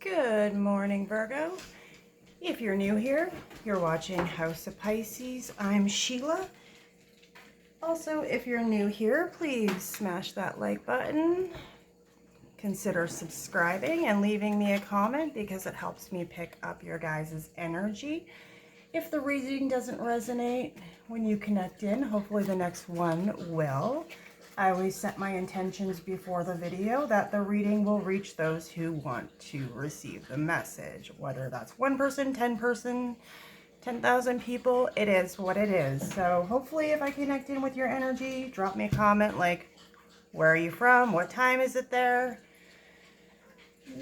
Good morning, Virgo. If you're new here, you're watching House of Pisces. I'm Sheila. Also, if you're new here, please smash that like button. Consider subscribing and leaving me a comment because it helps me pick up your guys' energy. If the reading doesn't resonate when you connect in, hopefully the next one will. I always set my intentions before the video that the reading will reach those who want to receive the message. Whether that's one person, 10,000 people, it is what it is. So hopefully if I connect in with your energy, drop me a comment like, where are you from? What time is it there?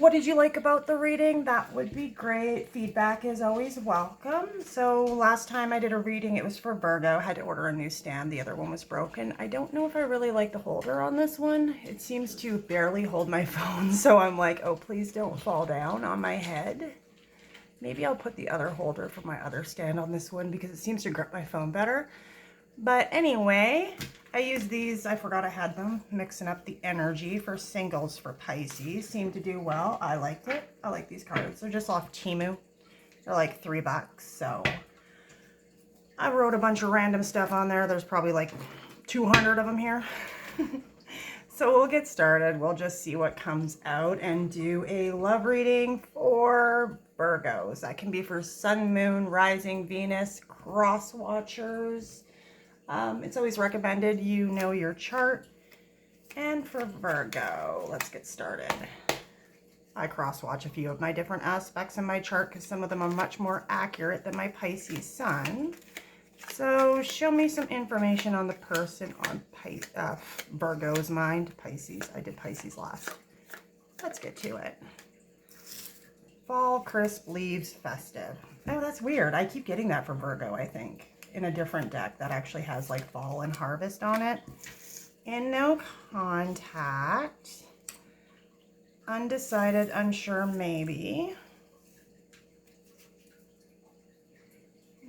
What did you like about the reading? That would be great. Feedback is always welcome. So last time I did a reading, it was for Virgo. I had to order a new stand. The other one was broken. I don't know if I really like the holder on this one. It seems to barely hold my phone. So I'm like, oh, please don't fall down on my head. Maybe I'll put the other holder for my other stand on this one because it seems to grip my phone better. But anyway, I use these, I forgot I had them, mixing up the energy for singles for Pisces. Seemed to do well. I liked it. I like these cards. They're just off Temu. They're like $3. So I wrote a bunch of random stuff on there. There's probably like 200 of them here. So we'll get started. We'll just see what comes out and do a love reading for Virgos. That can be for Sun, Moon, Rising, Venus, cross watchers. It's always recommended you know your chart. And for Virgo, let's get started. I cross-watch a few of my different aspects in my chart because some of them are much more accurate than my Pisces sun. So show me some information on the person on Virgo's mind. Pisces. I did Pisces last. Let's get to it. Fall, crisp, leaves, festive. Oh, that's weird. I keep getting that for Virgo, I think, in a different deck that actually has like fall and harvest on it. And no contact. Undecided, unsure, maybe.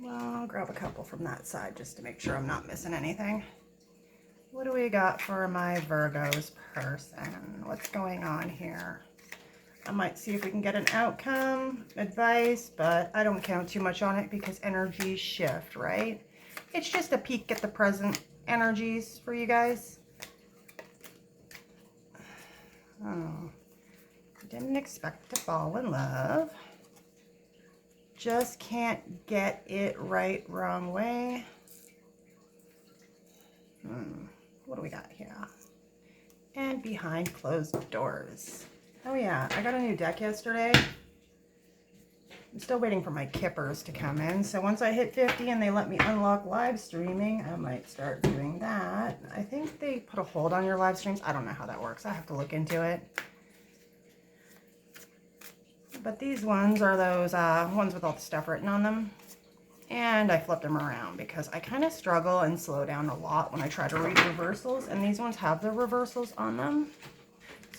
Well, I'll grab a couple from that side just to make sure I'm not missing anything. What do we got for my Virgo's person? What's going on here? I might see if we can get an outcome, advice, but I don't count too much on it because energies shift, right? It's just a peek at the present energies for you guys. Oh, didn't expect to fall in love. Just can't get it right, wrong way. What do we got here? And behind closed doors. Oh yeah, I got a new deck yesterday. I'm still waiting for my kippers to come in. So once I hit 50 and they let me unlock live streaming, I might start doing that. I think they put a hold on your live streams. I don't know how that works. I have to look into it. But these ones are those ones with all the stuff written on them. And I flipped them around because I kind of struggle and slow down a lot when I try to read reversals. And these ones have the reversals on them.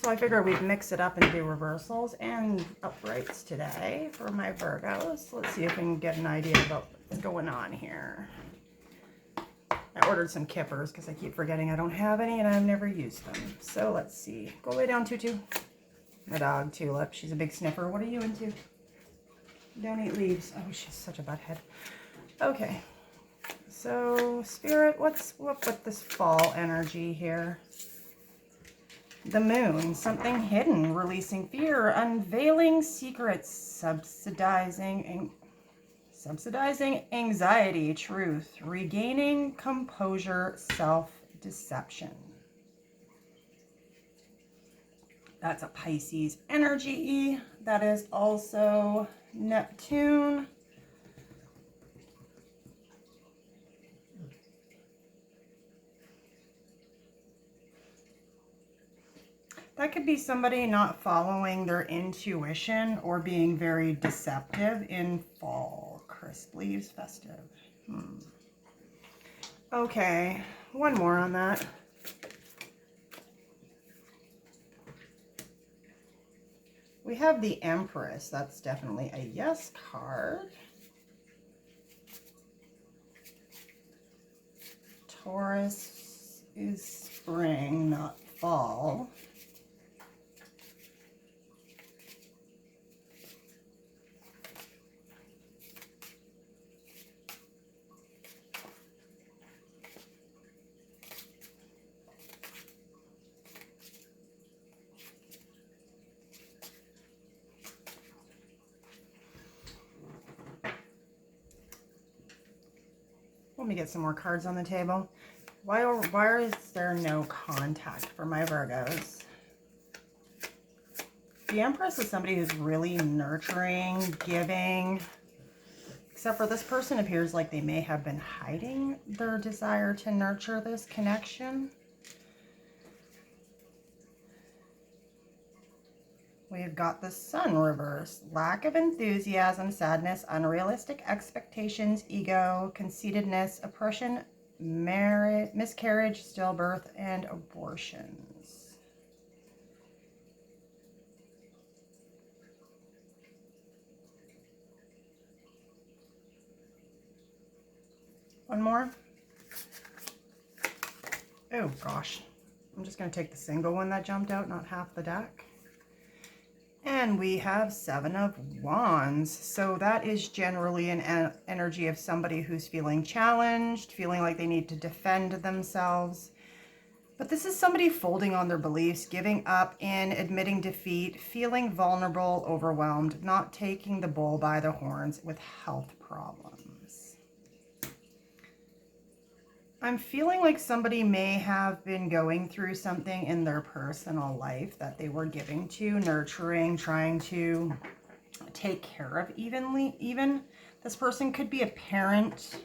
So I figured we'd mix it up and do reversals and uprights today for my Virgos. Let's see if we can get an idea about what's going on here. I ordered some kippers because I keep forgetting I don't have any and I've never used them. So let's see. Go lay down, Tutu. My dog, Tulip. She's a big sniffer. What are you into? Don't eat leaves. Oh, she's such a butthead. Okay. So, Spirit, what's up with this fall energy here? The moon, something hidden, releasing fear, unveiling secrets, subsidizing anxiety, truth, regaining composure, self-deception. That's a Pisces energy. That is also Neptune. That could be somebody not following their intuition or being very deceptive in fall. Crisp leaves, festive. Okay, one more on that. We have the Empress. That's definitely a yes card. Taurus is spring, not fall. me get some more cards on the table. Why is there no contact for my Virgos? The Empress is somebody who's really nurturing, giving, except for this person appears like they may have been hiding their desire to nurture this connection. We've got the Sun reversed. Lack of enthusiasm, sadness, unrealistic expectations, ego, conceitedness, oppression, miscarriage, stillbirth, and abortions. One more. Oh gosh. I'm just going to take the single one that jumped out, not half the deck. And we have Seven of Wands. So that is generally an energy of somebody who's feeling challenged, feeling like they need to defend themselves. But this is somebody folding on their beliefs, giving up in, admitting defeat, feeling vulnerable, overwhelmed, not taking the bull by the horns with health problems. I'm feeling like somebody may have been going through something in their personal life that they were giving to, nurturing, trying to take care of even. This person could be a parent.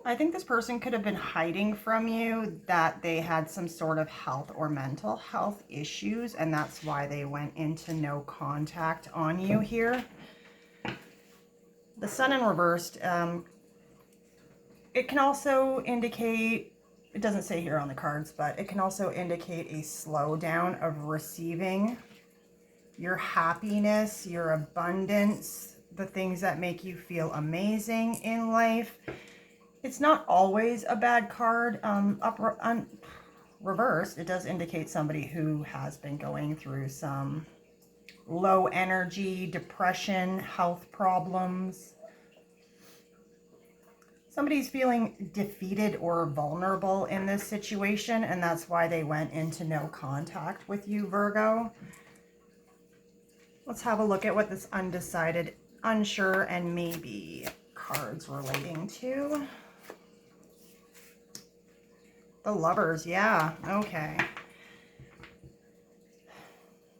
I think this person could have been hiding from you that they had some sort of health or mental health issues, and that's why they went into no contact on you here. The Sun in reversed, it can also indicate, it doesn't say here on the cards, but it can also indicate a slowdown of receiving your happiness, your abundance, the things that make you feel amazing in life. It's not always a bad card. Reversed, it does indicate somebody who has been going through some low energy, depression, health problems. Somebody's feeling defeated or vulnerable in this situation, and that's why they went into no contact with you, Virgo. Let's have a look at what this undecided, unsure, and maybe cards relating to. The Lovers, yeah, okay.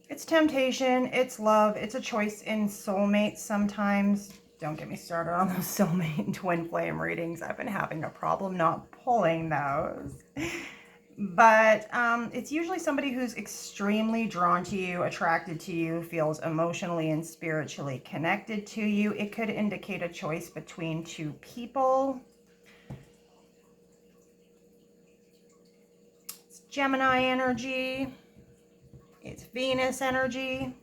It's temptation, it's love, it's a choice in soulmates sometimes. Don't get me started on those soulmate and twin flame readings. I've been having a problem not pulling those. But it's usually somebody who's extremely drawn to you, attracted to you, feels emotionally and spiritually connected to you. It could indicate a choice between two people. Gemini energy, it's Venus energy.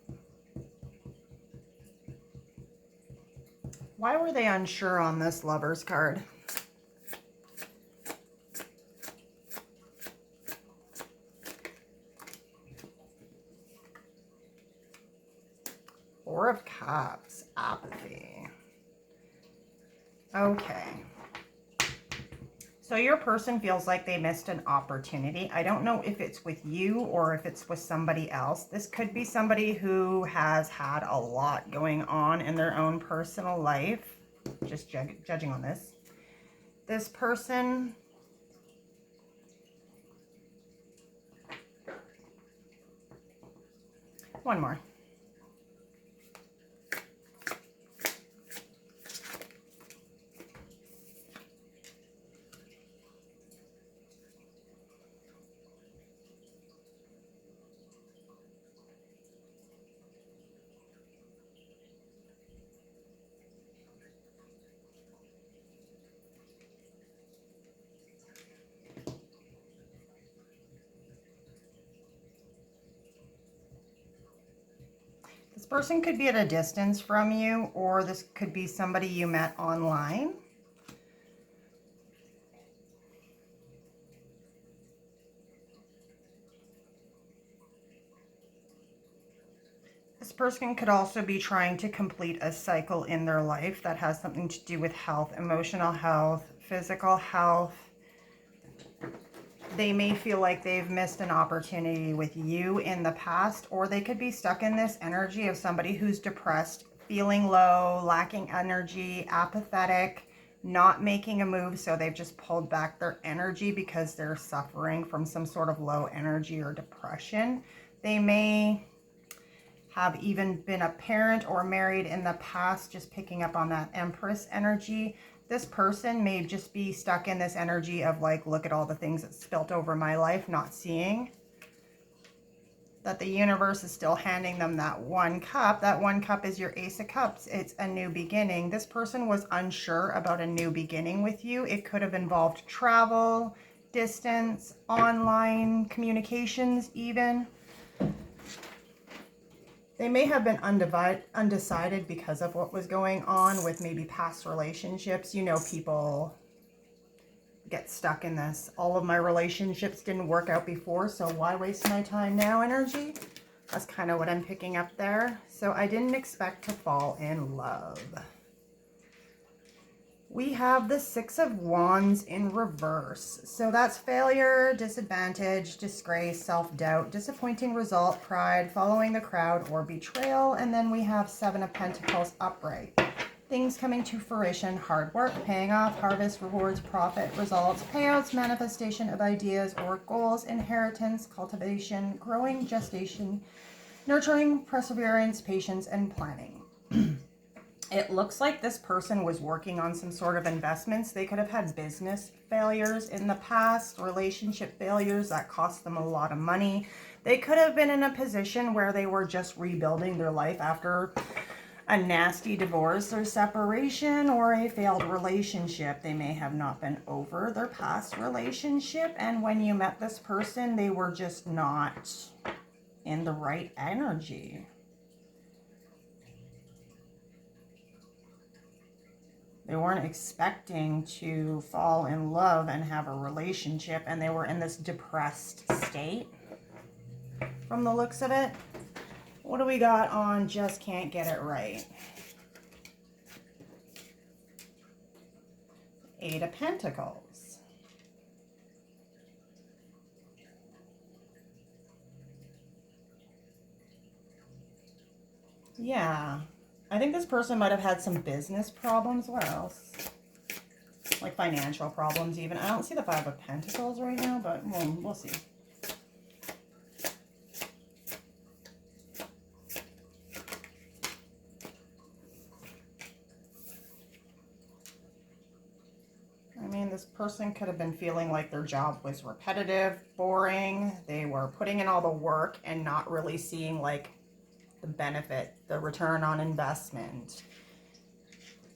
Why were they unsure on this Lovers card? Four of Cups, apathy. Okay. So your person feels like they missed an opportunity. I don't know if it's with you or if it's with somebody else. This could be somebody who has had a lot going on in their own personal life. Just judging on this. This person one more. This person could be at a distance from you, or this could be somebody you met online. This person could also be trying to complete a cycle in their life that has something to do with health, emotional health, physical health, they may feel like they've missed an opportunity with you in the past, or they could be stuck in this energy of somebody who's depressed, feeling low, lacking energy, apathetic, not making a move. So they've just pulled back their energy because they're suffering from some sort of low energy or depression. They may have even been a parent or married in the past, just picking up on that Empress energy. This person may just be stuck in this energy of like, look at all the things that spilt over my life, not seeing that the universe is still handing them that one cup. That one cup is your Ace of Cups. It's a new beginning. This person was unsure about a new beginning with you. It could have involved travel, distance, online communications even. They may have been undecided because of what was going on with maybe past relationships. You know, people get stuck in this. All of my relationships didn't work out before, so why waste my time now energy? That's kind of what I'm picking up there. So I didn't expect to fall in love. We have the Six of Wands in reverse. So that's failure, disadvantage, disgrace, self-doubt, disappointing result, pride, following the crowd, or betrayal. And then we have Seven of Pentacles upright. Things coming to fruition, hard work, paying off, harvest, rewards, profit, results, payouts, manifestation of ideas or goals, inheritance, cultivation, growing, gestation, nurturing, perseverance, patience, and planning. It looks like this person was working on some sort of investments. They could have had business failures in the past, relationship failures that cost them a lot of money. They could have been in a position where they were just rebuilding their life after a nasty divorce or separation or a failed relationship. They may have not been over their past relationship, and when you met this person, they were just not in the right energy. They weren't expecting to fall in love and have a relationship, and they were in this depressed state from the looks of it. What do we got on just can't get it right? Eight of Pentacles. Yeah. I think this person might have had some business problems. What else? Like financial problems even. I don't see the Five of Pentacles right now, but we'll see. I mean, this person could have been feeling like their job was repetitive, boring. They were putting in all the work and not really seeing like the benefit, the return on investment.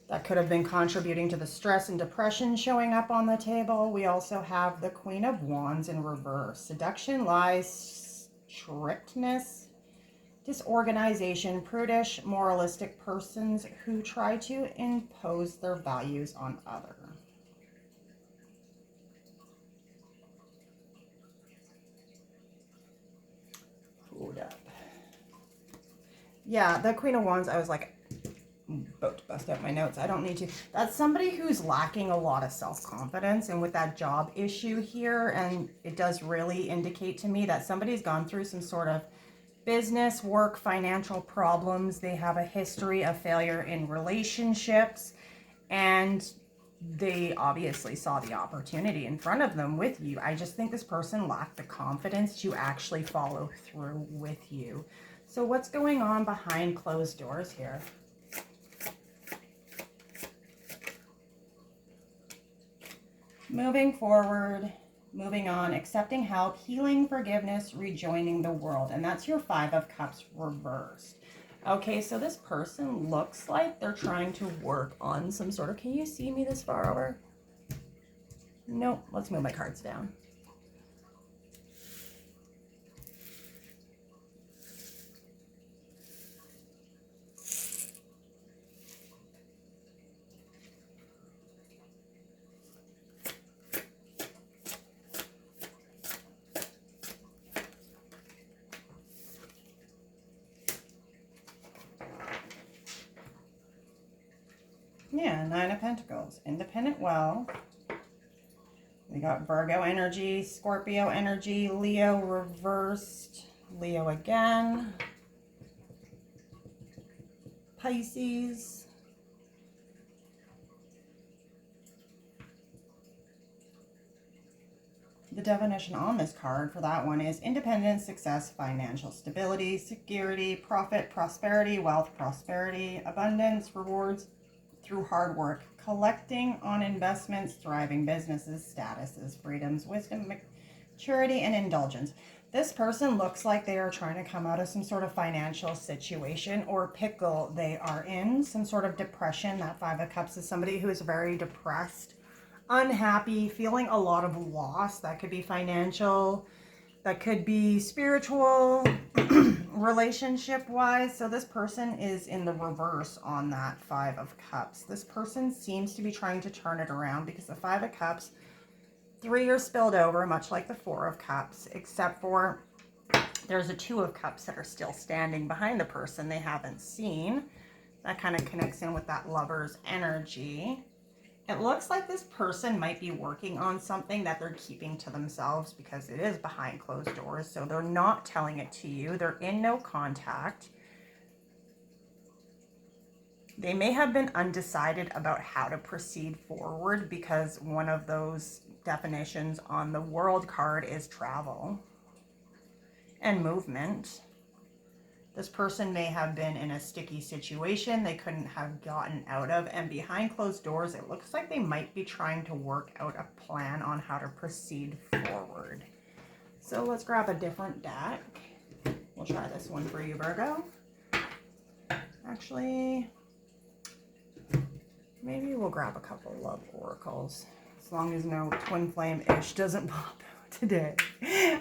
That could have been contributing to the stress and depression showing up on the table. We also have the Queen of Wands in reverse. Seduction, lies, strictness, disorganization, prudish, moralistic persons who try to impose their values on others. Hold up. Yeah, the Queen of Wands, I was like, about to bust out my notes. I don't need to. That's somebody who's lacking a lot of self-confidence, and with that job issue here, and it does really indicate to me that somebody's gone through some sort of business, work, financial problems. They have a history of failure in relationships, and they obviously saw the opportunity in front of them with you. I just think this person lacked the confidence to actually follow through with you. So what's going on behind closed doors here? Moving forward, moving on, accepting help, healing, forgiveness, rejoining the world. And that's your Five of Cups reversed. Okay, so this person looks like they're trying to work on some sort of, can you see me this far over? Nope, let's move my cards down. Yeah, Nine of Pentacles. Independent wealth. We got Virgo energy, Scorpio energy, Leo reversed, Leo again, Pisces, the definition on this card for that one is independence, success, financial stability, security, profit, prosperity, wealth, prosperity, abundance, rewards through hard work, collecting on investments, thriving businesses, statuses, freedoms, wisdom, maturity, and indulgence. This person looks like they are trying to come out of some sort of financial situation or pickle they are in, some sort of depression. That Five of Cups is somebody who is very depressed, unhappy, feeling a lot of loss. That could be financial, that could be spiritual, relationship wise. So this person is in the reverse on that Five of Cups. This person seems to be trying to turn it around because the Five of Cups, 3 are spilled over, much like the Four of Cups, except for there's a Two of Cups that are still standing behind the person they haven't seen. That kind of connects in with that Lover's energy. It looks like this person might be working on something that they're keeping to themselves because it is behind closed doors. So they're not telling it to you. They're in no contact. They may have been undecided about how to proceed forward because one of those definitions on the World card is travel and movement. This person may have been in a sticky situation they couldn't have gotten out of, and behind closed doors, it looks like they might be trying to work out a plan on how to proceed forward. So let's grab a different deck. We'll try this one for you, Virgo. Actually, maybe we'll grab a couple love oracles, as long as no twin flame-ish doesn't pop out today.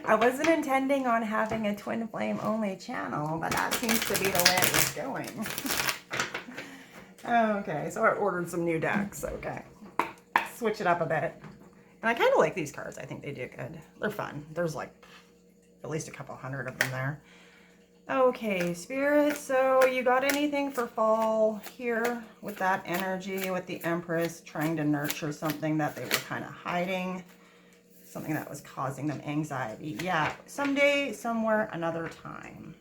I wasn't intending on having a twin flame only channel, but that seems to be the way it was going. Okay, so I ordered some new decks. Okay, switch it up a bit. And I kind of like these cards. I think they do good. They're fun. There's like at least a couple hundred of them there. Okay, Spirit, so you got anything for fall here with that energy, with the Empress trying to nurture something that they were kind of hiding, something that was causing them anxiety? Yeah, someday, somewhere, another time.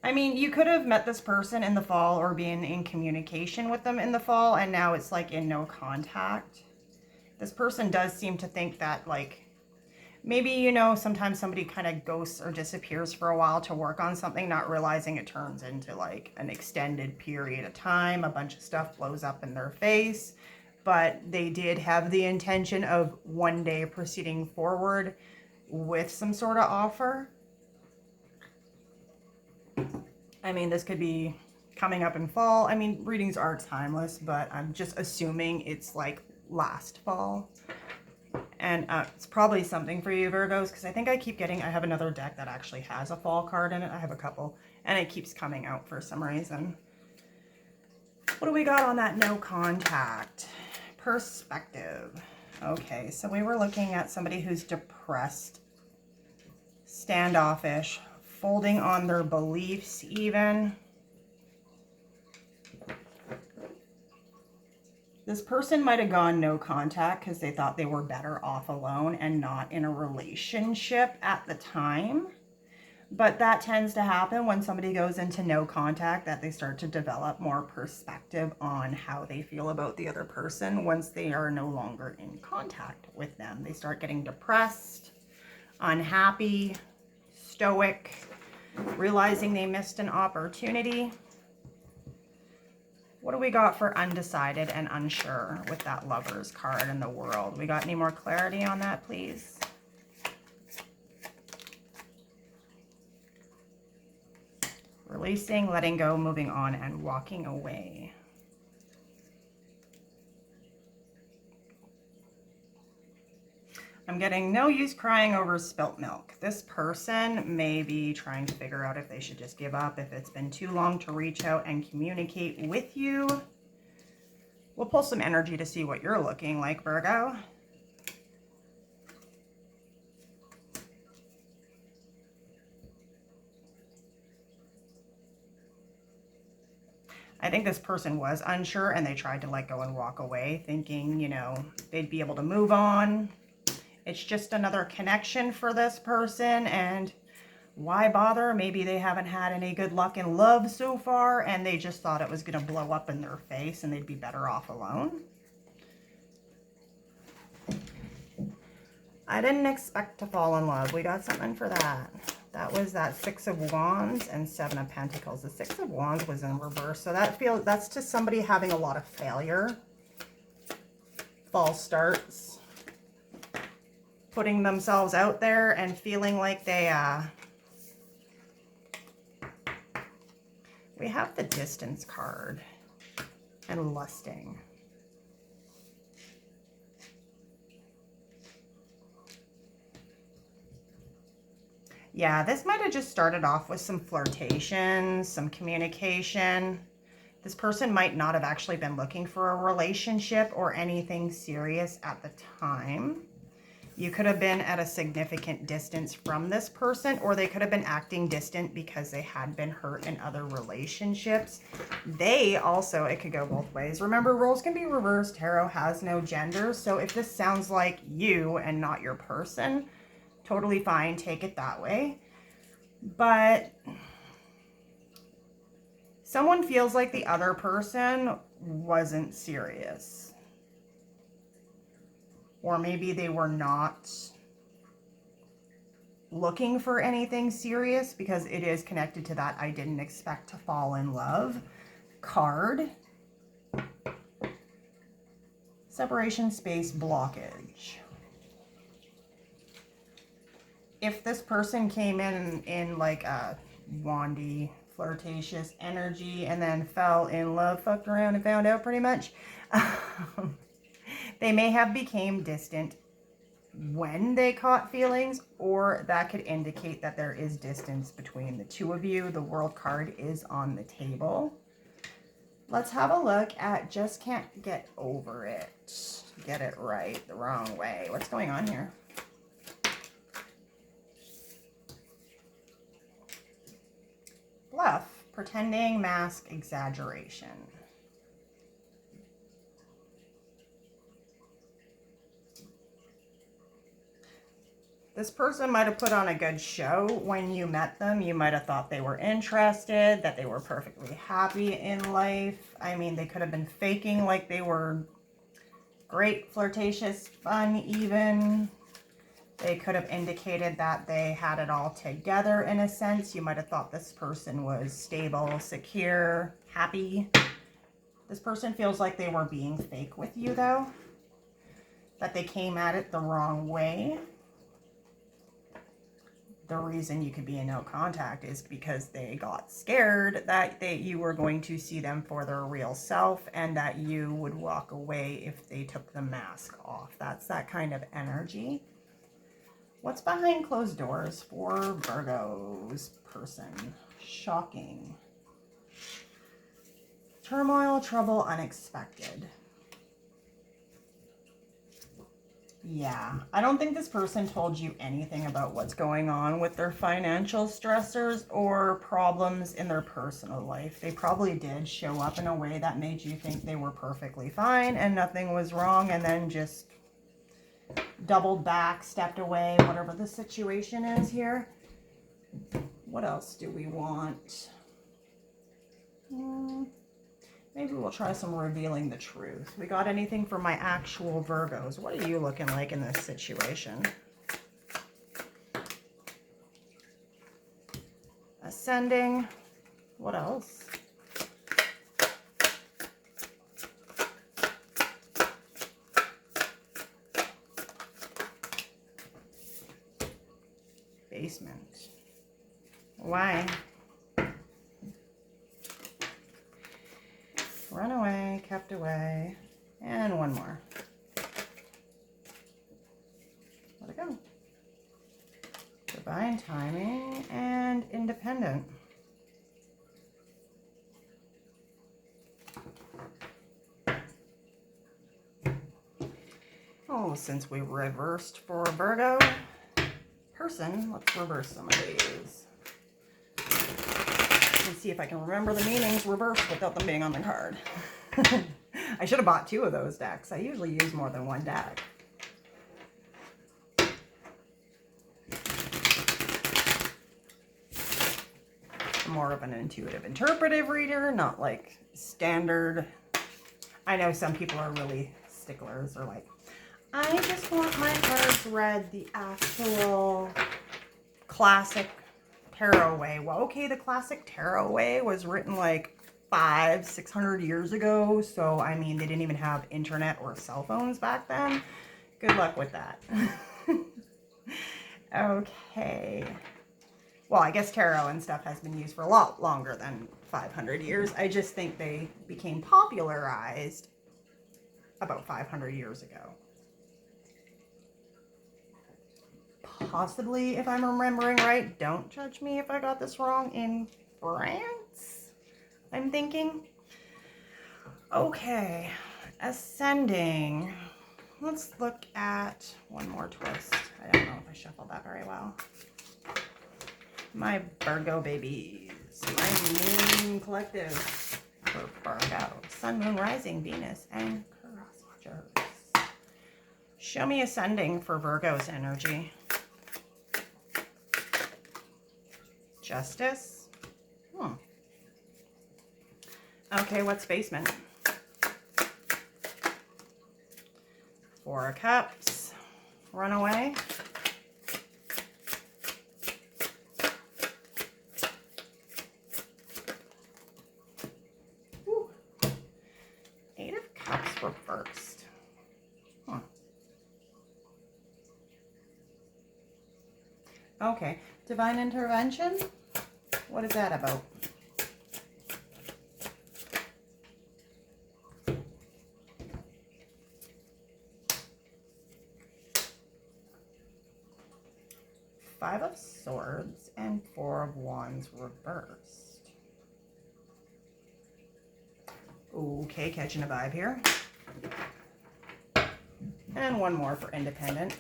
I mean, you could have met this person in the fall or been in communication with them in the fall, and now it's like in no contact. This person does seem to think that, like, maybe, you know, sometimes somebody kind of ghosts or disappears for a while to work on something, not realizing it turns into like an extended period of time. A bunch of stuff blows up in their face, but they did have the intention of one day proceeding forward with some sort of offer. I mean, this could be coming up in fall. I mean, readings are timeless, but I'm just assuming it's like last fall. And it's probably something for you, Virgos, because I think I keep getting, I have another deck that actually has a fall card in it. I have a couple, and it keeps coming out for some reason. What do we got on that no contact? Perspective. Okay, so we were looking at somebody who's depressed, standoffish, folding on their beliefs even. This person might have gone no contact because they thought they were better off alone and not in a relationship at the time. But that tends to happen when somebody goes into no contact, that they start to develop more perspective on how they feel about the other person once they are no longer in contact with them. They start getting depressed, unhappy, stoic, realizing they missed an opportunity. What do we got for undecided and unsure with that Lover's card in the World? We got any more clarity on that, please? Releasing, letting go, moving on, and walking away. I'm getting no use crying over spilt milk. This person may be trying to figure out if they should just give up, if it's been too long to reach out and communicate with you. We'll pull some energy to see what you're looking like, Virgo. I think this person was unsure and they tried to let go and walk away thinking, you know, they'd be able to move on. It's just another connection for this person, and why bother? Maybe they haven't had any good luck in love so far and they just thought it was going to blow up in their face and they'd be better off alone. I didn't expect to fall in love. We got something for that. That was that Six of Wands and Seven of Pentacles. The Six of Wands was in reverse. So that's to somebody having a lot of failure, false starts, putting themselves out there and feeling like they, we have the Distance card and lusting. Yeah, this might have just started off with some flirtation, some communication. This person might not have actually been looking for a relationship or anything serious at the time. You could have been at a significant distance from this person, or they could have been acting distant because they had been hurt in other relationships. They also, it could go both ways. Remember, roles can be reversed. Tarot has no gender. So if this sounds like you and not your person, totally fine. Take it that way. But someone feels like the other person wasn't serious. Or maybe they were not looking for anything serious, because it is connected to that I didn't expect to fall in love card. Separation, space, blockage. If this person came in like a wandy, flirtatious energy and then fell in love, fucked around and found out pretty much, they may have became distant when they caught feelings, or that could indicate that there is distance between the two of you. The World card is on the table. Let's have a look at just can't get over it. Get it right the wrong way. What's going on here? Bluff, pretending, mask, exaggeration. This person might have put on a good show when you met them. You might have thought they were interested, that they were perfectly happy in life. I mean, they could have been faking like they were great, flirtatious, fun even. They could have indicated that they had it all together in a sense. You might have thought this person was stable, secure, happy. This person feels like they were being fake with you though. That they came at it the wrong way. The reason you could be in no contact is because they got scared that you were going to see them for their real self and that you would walk away if they took the mask off. That's that kind of energy. What's behind closed doors for Virgo's person? Shocking. Turmoil, trouble, unexpected. Yeah, I don't think this person told you anything about what's going on with their financial stressors or problems in their personal life. They probably did show up in a way that made you think they were perfectly fine and nothing was wrong, and then just doubled back, stepped away, whatever the situation is here. What else do we want? Maybe we'll try some revealing the truth. We got anything for my actual Virgos? What are you looking like in this situation? Ascending. What else? Basement. Why? Run away, kept away, and one more. Let it go. Divine timing and independent. Oh, since we reversed for Virgo person, let's reverse some of these. and see if I can remember the meanings reversed without them being on the card. I should have bought 2 of those decks. I usually use more than 1 deck. I'm more of an intuitive interpretive reader, not like standard. I know some people are really sticklers, or like, I just want my cards read the actual classic tarot way. Well, okay, the classic tarot way was written like 500-600 years ago. So, I mean, they didn't even have internet or cell phones back then. Good luck with that. Okay. Well, I guess tarot and stuff has been used for a lot longer than 500 years. I just think they became popularized about 500 years ago. Possibly, if I'm remembering right. Don't judge me if I got this wrong. In France, I'm thinking. Okay, ascending. Let's look at one more twist. I don't know if I shuffled that very well. My Virgo babies. My moon collective for Virgo. Sun, moon, rising, Venus, and cross watchers. Show me ascending for Virgo's energy. Justice. Okay, what's basement? 4 of Cups. Runaway. Woo. 8 of Cups reversed. Okay, divine intervention. What is that about? Five of Swords and 4 of Wands reversed. Okay, catching a vibe here. And one more for independent.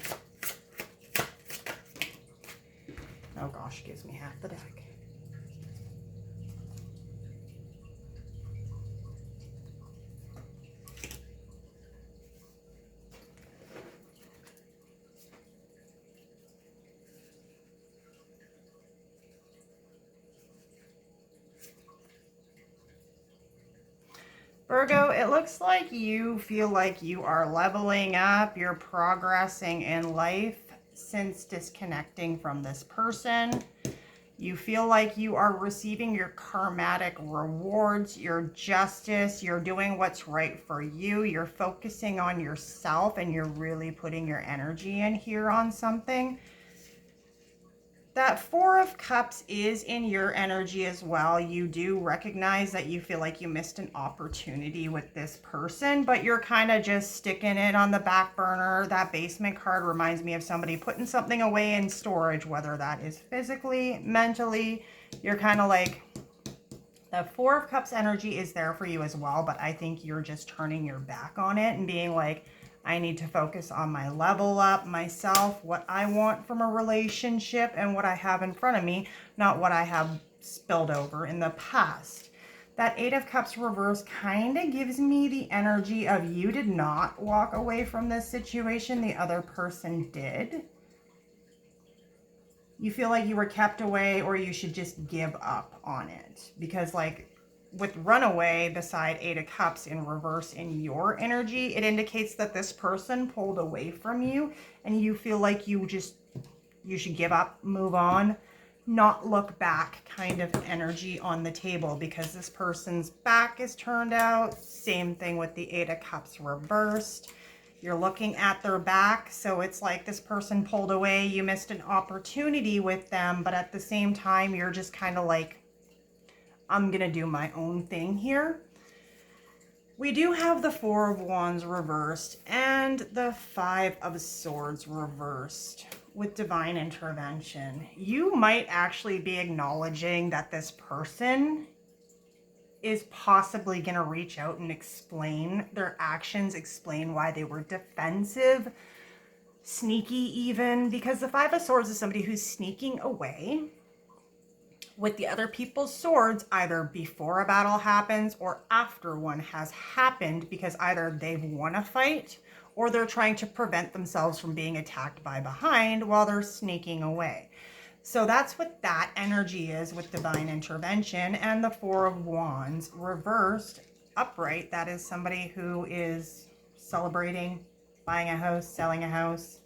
Oh gosh, gives me half the deck. Virgo, it looks like you feel like you are leveling up, you're progressing in life since disconnecting from this person. You feel like you are receiving your karmatic rewards, your justice, you're doing what's right for you, you're focusing on yourself, and you're really putting your energy in here on something. That 4 of Cups is in your energy as well. You do recognize that you feel like you missed an opportunity with this person, but you're kind of just sticking it on the back burner. That basement card reminds me of somebody putting something away in storage, whether that is physically, mentally. You're kind of like, the 4 of Cups energy is there for you as well, but I think you're just turning your back on it and being like, I need to focus on my level up, myself, what I want from a relationship, and what I have in front of me, not what I have spilled over in the past. That 8 of Cups reverse kind of gives me the energy of you did not walk away from this situation, the other person did. You feel like you were kept away, or you should just give up on it. Because like, with runaway, beside 8 of Cups in reverse in your energy, it indicates that this person pulled away from you and you feel like you should give up, move on, not look back kind of energy on the table, because this person's back is turned out. Same thing with the 8 of Cups reversed. You're looking at their back, so it's like this person pulled away, you missed an opportunity with them, but at the same time, you're just kind of like, I'm going to do my own thing here. We do have the 4 of Wands reversed and the 5 of Swords reversed with divine intervention. You might actually be acknowledging that this person is possibly going to reach out and explain their actions, explain why they were defensive, sneaky even, because the 5 of Swords is somebody who's sneaking away. With the other people's swords, either before a battle happens or after one has happened, because either they've won a fight or they're trying to prevent themselves from being attacked by behind while they're sneaking away. So that's what that energy is with divine intervention. And the Four of Wands reversed upright, that is somebody who is celebrating, buying a house, selling a house,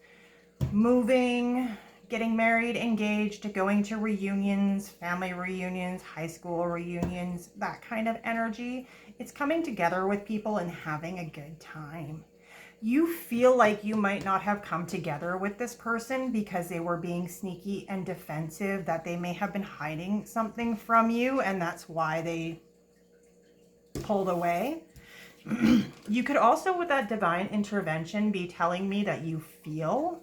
moving, getting married, engaged, going to reunions, family reunions, high school reunions, that kind of energy. It's coming together with people and having a good time. You feel like you might not have come together with this person because they were being sneaky and defensive, that they may have been hiding something from you, and that's why they pulled away. You could also, with that divine intervention, be telling me that you feel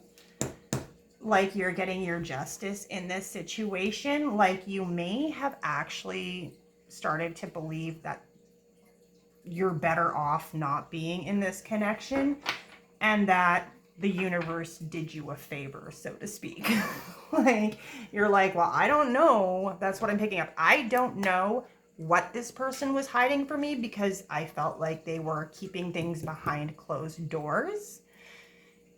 like you're getting your justice in this situation, like you may have actually started to believe that you're better off not being in this connection, and that the universe did you a favor, so to speak. Like, you're like, well, I don't know. That's what I'm picking up. I don't know what this person was hiding from me because I felt like they were keeping things behind closed doors.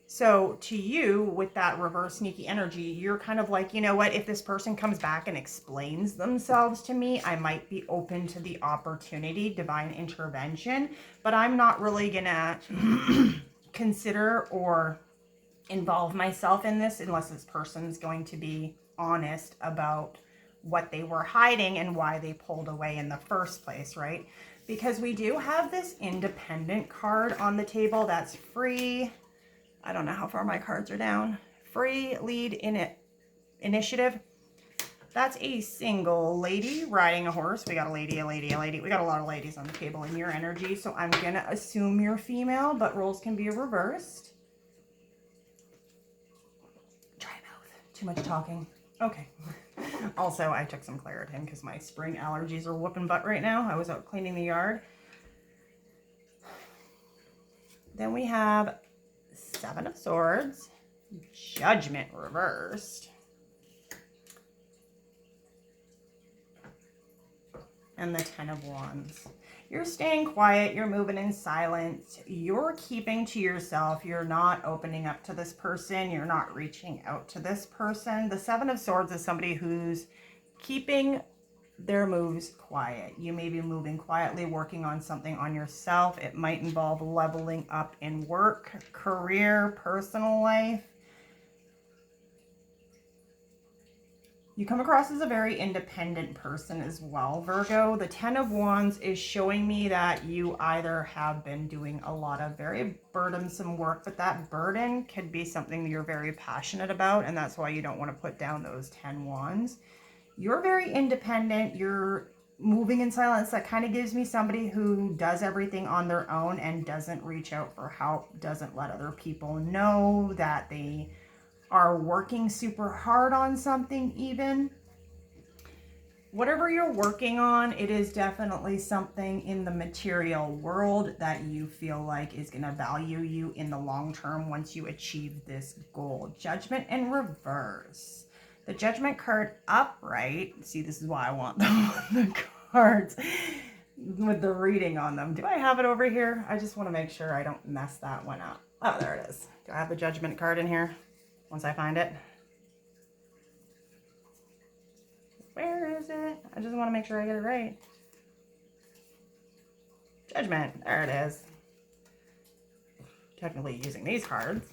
So to you, with that reverse sneaky energy, you're kind of like, you know what, if this person comes back and explains themselves to me, I might be open to the opportunity, divine intervention, but I'm not really gonna consider or involve myself in this unless this person's going to be honest about what they were hiding and why they pulled away in the first place, right? Because we do have this independent card on the table that's free. I don't know how far my cards are down. Free lead in it. Initiative. That's a single lady riding a horse. We got a lady, a lady, a lady. We got a lot of ladies on the table in your energy. So I'm going to assume you're female, but roles can be reversed. Dry mouth. Too much talking. Okay. Also, I took some Claritin because my spring allergies are whooping butt right now. I was out cleaning the yard. Then we have Seven of Swords, Judgment reversed, and the Ten of Wands. You're staying quiet, you're moving in silence, you're keeping to yourself, you're not opening up to this person, you're not reaching out to this person. The Seven of Swords is somebody who's keeping their moves quiet. You may be moving quietly, working on something on yourself. It might involve leveling up in work, career, personal life. You come across as a very independent person as well, Virgo. The Ten of Wands is showing me that you either have been doing a lot of very burdensome work, but that burden could be something that you're very passionate about, and that's why you don't want to put down those 10 wands. You're very independent. You're moving in silence. That kind of gives me somebody who does everything on their own and doesn't reach out for help, doesn't let other people know that they are working super hard on something even. Whatever you're working on, it is definitely something in the material world that you feel like is going to value you in the long term once you achieve this goal. Judgment in reverse. The Judgment card upright, see, this is why I want the cards with the reading on them. Do I have it over here? I just want to make sure I don't mess that one up. Oh, there it is. Do I have the Judgment card in here once I find it? Where is it? I just want to make sure I get it right. Judgment, there it is. Technically using these cards.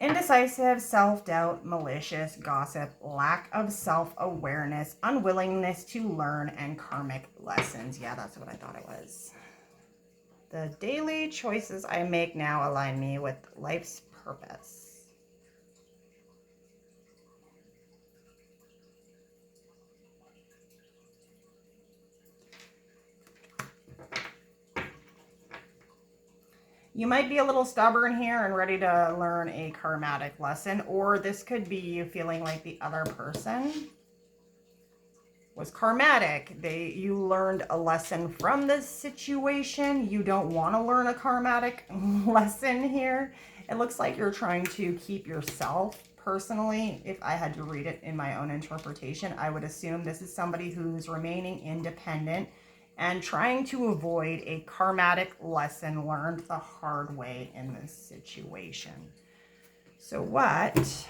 Indecisive, self-doubt, malicious, gossip, lack of self-awareness, unwillingness to learn, and karmic lessons. Yeah, that's what I thought it was. The daily choices I make now align me with life's purpose. You might be a little stubborn here and ready to learn a karmatic lesson, or this could be you feeling like the other person was karmatic. You learned a lesson from this situation. You don't want to learn a karmatic lesson here. It looks like you're trying to keep yourself personally, if I had to read it in my own interpretation, I would assume this is somebody who's remaining independent and trying to avoid a karmatic lesson learned the hard way in this situation. So what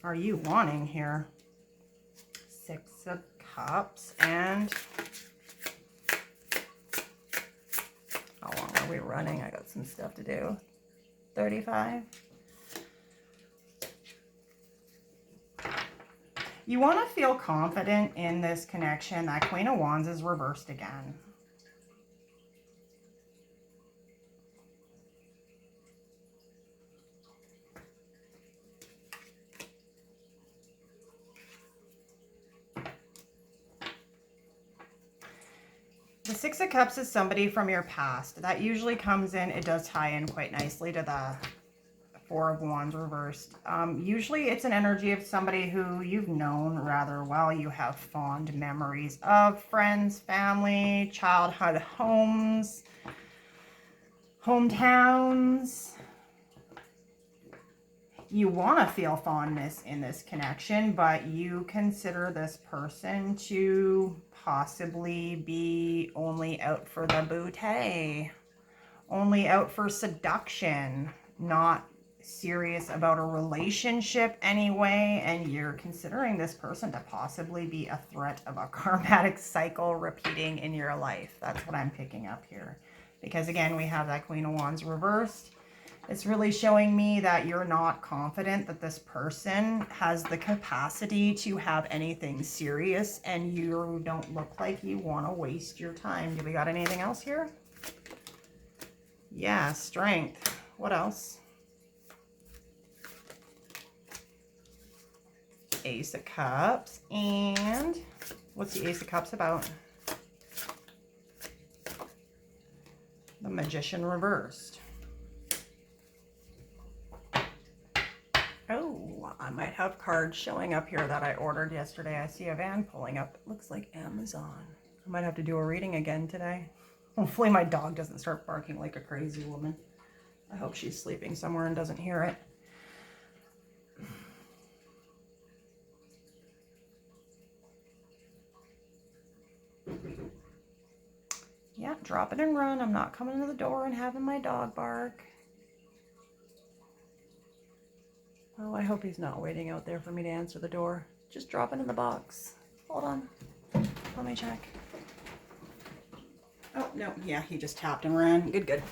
are you wanting here? Six of Cups. And how long are we running? I got some stuff to do. 35. You want to feel confident in this connection. That Queen of Wands is reversed again. The Six of Cups is somebody from your past. That usually comes in, it does tie in quite nicely to the Four of Wands reversed. Usually it's an energy of somebody who you've known rather well. You have fond memories of friends, family, childhood homes, hometowns. You want to feel fondness in this connection, but you consider this person to possibly be only out for the bouquet, only out for seduction, not serious about a relationship anyway, and you're considering this person to possibly be a threat of a karmatic cycle repeating in your life. That's what I'm picking up here. Because again, we have that Queen of Wands reversed. It's really showing me that you're not confident that this person has the capacity to have anything serious, and you don't look like you want to waste your time. Do we got anything else here? Yeah, Strength. What else? Ace of Cups. And what's the Ace of Cups about? The Magician reversed. Oh, I might have cards showing up here that I ordered yesterday. I see a van pulling up. It looks like Amazon. I might have to do a reading again today. Hopefully my dog doesn't start barking like a crazy woman. I hope she's sleeping somewhere and doesn't hear it. Yeah, drop it and run. I'm not coming to the door and having my dog bark. Oh, I hope he's not waiting out there for me to answer the door. Just drop it in the box. Hold on. Let me check. Oh, no. Yeah, he just tapped and ran. Good, good.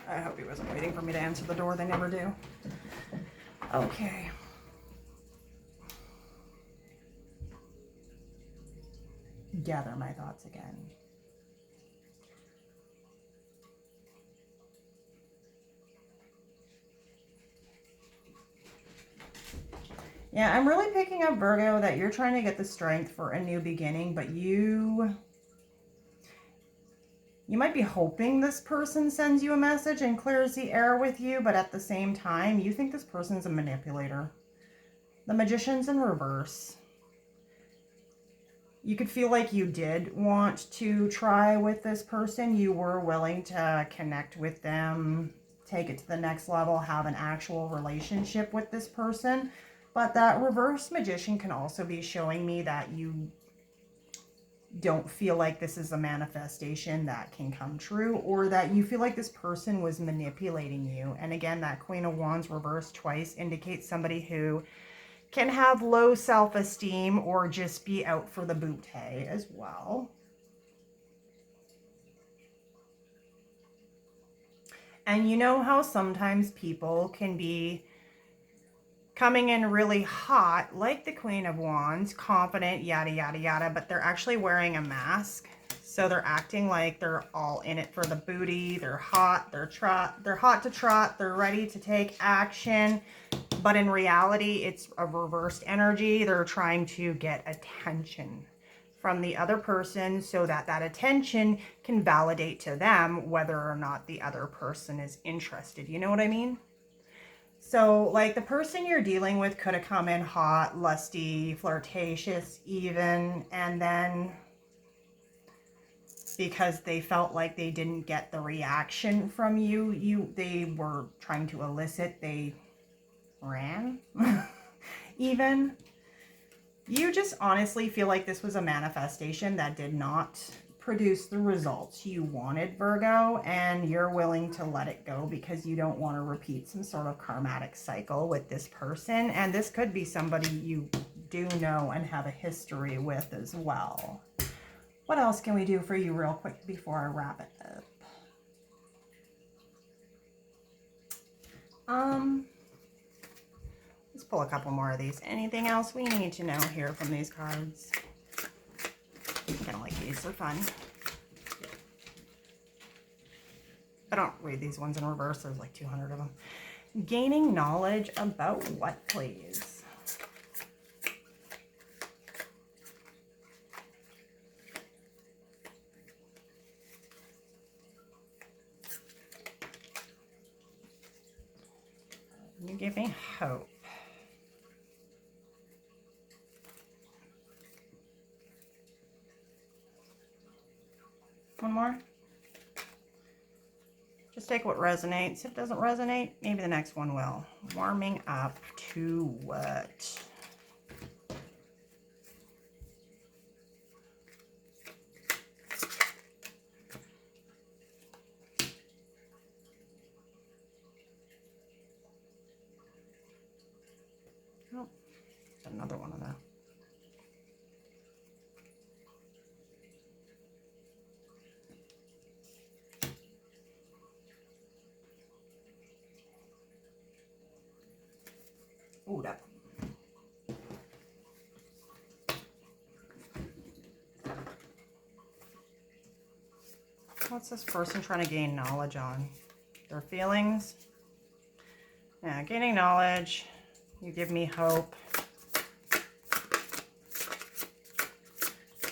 I hope he wasn't waiting for me to answer the door. They never do. Okay. Gather my thoughts again. Yeah, I'm really picking up, Virgo, that you're trying to get the strength for a new beginning, but you might be hoping this person sends you a message and clears the air with you, but at the same time, you think this person's a manipulator. The Magician's in reverse. You could feel like you did want to try with this person. You were willing to connect with them, take it to the next level, have an actual relationship with this person. But that reverse Magician can also be showing me that you don't feel like this is a manifestation that can come true, or that you feel like this person was manipulating you. And again, that Queen of Wands reversed twice indicates somebody who can have low self-esteem or just be out for the bouquet as well. And you know how sometimes people can be coming in really hot, like the Queen of Wands, confident, yada, yada, yada, but they're actually wearing a mask. So they're acting like they're all in it for the booty. They're hot, they're hot to trot, they're ready to take action. But in reality, it's a reversed energy. They're trying to get attention from the other person so that that attention can validate to them whether or not the other person is interested. You know what I mean? So, like, the person you're dealing with could have come in hot, lusty, flirtatious even, and then because they felt like they didn't get the reaction from you. They were trying to elicit, they ran even. You just honestly feel like this was a manifestation that did not produce the results you wanted, Virgo, and you're willing to let it go because you don't want to repeat some sort of karmatic cycle with this person. And this could be somebody you do know and have a history with as well. What else can we do for you real quick before I wrap it up? Let's pull a couple more of these. Anything else we need to know here from these cards? I kind of like these. They're fun. I don't read these ones in reverse. There's like 200 of them. Gaining knowledge about what, please? You give me hope. One more. Just take what resonates. If it doesn't resonate, maybe the next one will. Warming up to what? Oh, another one of that. Ooh, that. What's this person trying to gain knowledge on? Their feelings? Yeah, gaining knowledge. You give me hope.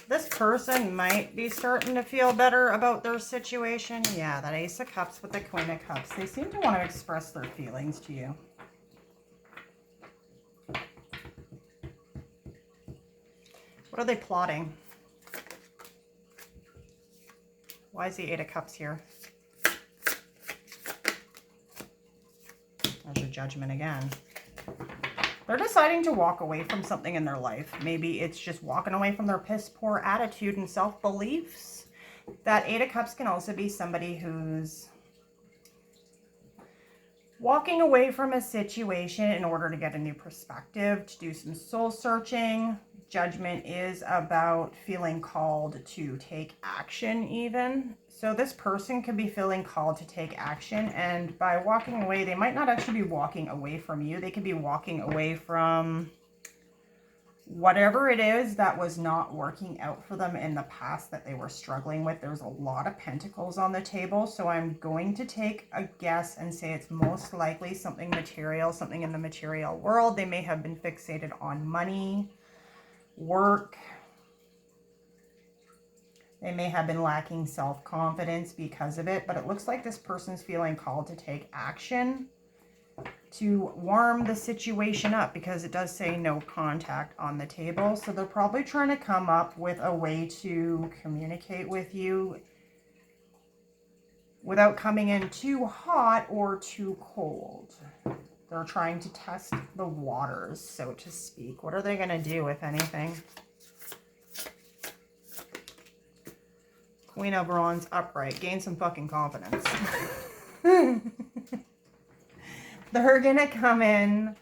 This person might be starting to feel better about their situation. Yeah, that Ace of Cups with the Queen of Cups. They seem to want to express their feelings to you. What are they plotting? Why is the Eight of Cups here? There's your Judgment again. They're deciding to walk away from something in their life. Maybe it's just walking away from their piss poor attitude and self-beliefs. That Eight of Cups can also be somebody who's walking away from a situation in order to get a new perspective, to do some soul searching. Judgment is about feeling called to take action even. So this person could be feeling called to take action, and by walking away, they might not actually be walking away from you. They could be walking away from whatever it is that was not working out for them in the past that they were struggling with. There's a lot of pentacles on the table, so I'm going to take a guess and say it's most likely something material, something in the material world. They may have been fixated on money, work. They may have been lacking self-confidence because of it, but it looks like this person's feeling called to take action to warm the situation up, because it does say no contact on the table. So they're probably trying to come up with a way to communicate with you without coming in too hot or too cold. They're trying to test the waters, so to speak. What are they going to do, if anything? Queen of Wands upright. Gain some fucking confidence. They're going to come in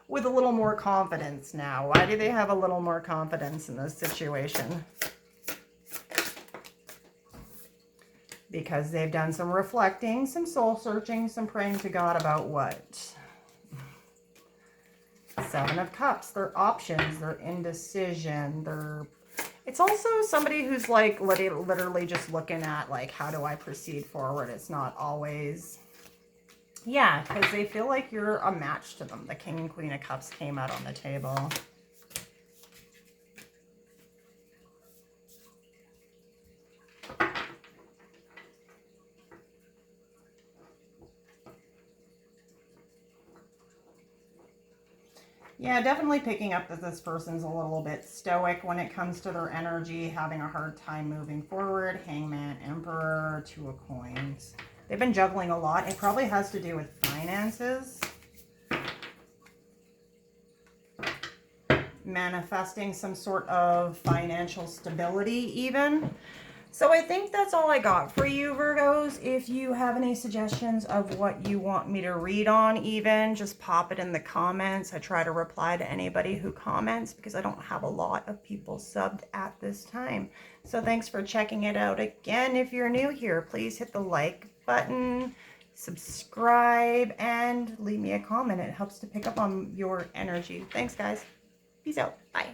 with a little more confidence now. Why do they have a little more confidence in this situation? Because they've done some reflecting, some soul searching, some praying to God about what? Seven of Cups. Their options, their indecision, their... It's also somebody who's like literally just looking at like, how do I proceed forward? It's not always... Yeah, because they feel like you're a match to them. The King and Queen of Cups came out on the table. Yeah, definitely picking up that this person's a little bit stoic when it comes to their energy, having a hard time moving forward. Hangman, Emperor, Two of Coins. They've been juggling a lot. It probably has to do with finances. Manifesting some sort of financial stability even. So I think that's all I got for you, Virgos. If you have any suggestions of what you want me to read on even, just pop it in the comments. I try to reply to anybody who comments because I don't have a lot of people subbed at this time. So thanks for checking it out again. If you're new here, please hit the like button, subscribe, and leave me a comment. It helps to pick up on your energy. Thanks, guys. Peace out. Bye.